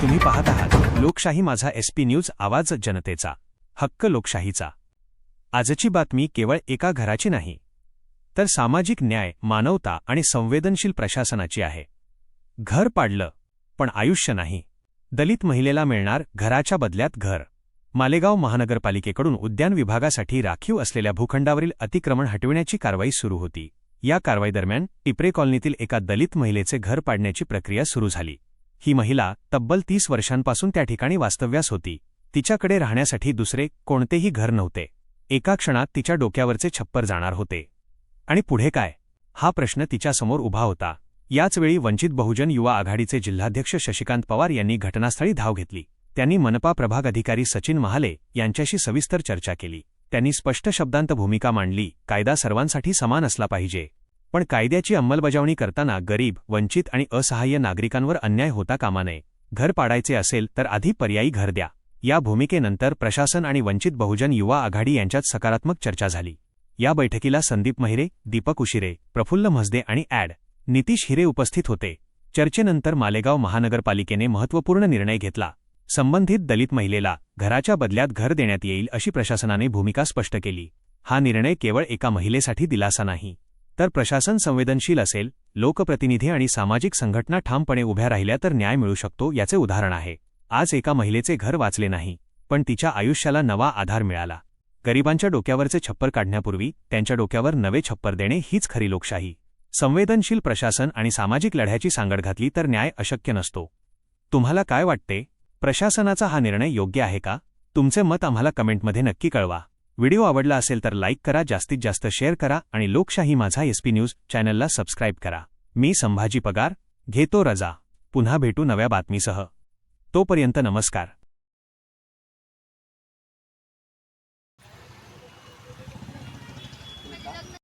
तुम्ही पाहत आहात लोकशाही माझा SP न्यूज, आवाज जनतेचा, हक्क लोकशाहीचा। आजची बातमी केवळ एका घराची नाही, तर सामाजिक न्याय, मानवता आणि संवेदनशील प्रशासनाची आहे। घर पाडलं पण आयुष्य नाही। दलित महिलेला मिळणार घराच्या बदल्यात घर। मालेगाव महानगरपालिकेकडून उद्यान विभागासाठी राखीव असलेल्या भूखंडावरील अतिक्रमण हटविण्याची कारवाई सुरू होती। या कारवाईदरम्यान टिपरे कॉलनीतील एका दलित महिलेचे घर पाडण्याची प्रक्रिया सुरू झाली। ही महिला तब्बल 30 वर्षांपासून त्या ठिकाणी वास्तव्यास होती। तिच्याकडे राहण्यासाठी दुसरे कोणतेही घर नव्हते। एका क्षणात तिच्या डोक्यावरचे छप्पर जाणार होते। आणि पुढे काय, हा प्रश्न तिच्यासमोर उभा होता। याचवेळी वंचित बहुजन युवा आघाडीचे जिल्हाध्यक्ष शशिकांत पवार यांनी घटनास्थळी धाव घेतली। त्यांनी मनपा प्रभाग अधिकारी सचिन महाले यांच्याशी सविस्तर चर्चा केली। त्यांनी स्पष्ट शब्दांत भूमिका मांडली, कायदा सर्वांसाठी समान असला पाहिजे, पण कायद्याची अंमलबजावणी करताना गरीब, वंचित आणि असहाय्य नागरिकांवर अन्याय होता कामा नये। घर पाडायचे असेल तर आधी पर्यायी घर द्या। या भूमिकेनंतर प्रशासन आणि वंचित बहुजन युवा आघाडी यांच्यात सकारात्मक चर्चा झाली। या बैठकीला संदीप महिरे, दीपक उशिरे, प्रफुल्ल म्हसदे आणि नितीश हिरे उपस्थित होते। चर्चेनंतर मालेगाव महानगरपालिकेने महत्त्वपूर्ण निर्णय घेतला। संबंधित दलित महिलेला घराच्या बदल्यात घर देण्यात येईल अशी प्रशासनाने भूमिका स्पष्ट केली। हा निर्णय केवळ एका महिलेसाठी दिलासा नाही, तर प्रशासन संवेदनशील असेल, लोकप्रतिनिधी आणि सामाजिक संघटना ठामपणे उभ्या राहिल्या तर न्याय मिळू शकतो याचे उदाहरण आहे। आज एका महिलेचे घर वाचले नाही, पण तिच्या आयुष्याला नवा आधार मिळाला। गरिबांच्या डोक्यावरचे छप्पर काढण्यापूर्वी त्यांच्या डोक्यावर नवे छप्पर देणे हीच खरी लोकशाही। संवेदनशील प्रशासन आणि सामाजिक लढ्याची सांगड घातली तर न्याय अशक्य नसतो। तुम्हाला काय वाटते? प्रशासनाचा हा निर्णय योग्य आहे का? तुमचे मत आम्हाला कमेंटमध्ये नक्की कळवा। व्हिडिओ आवडला असेल तर लाईक करा, जास्तीत जास्त शेअर करा आणि लोकशाही माझा SP न्यूज चॅनलला सबस्क्राईब करा। मी संभाजी पगार घेतो रजा। पुन्हा भेटू नव्या बातमीसह। तोपर्यंत नमस्कार।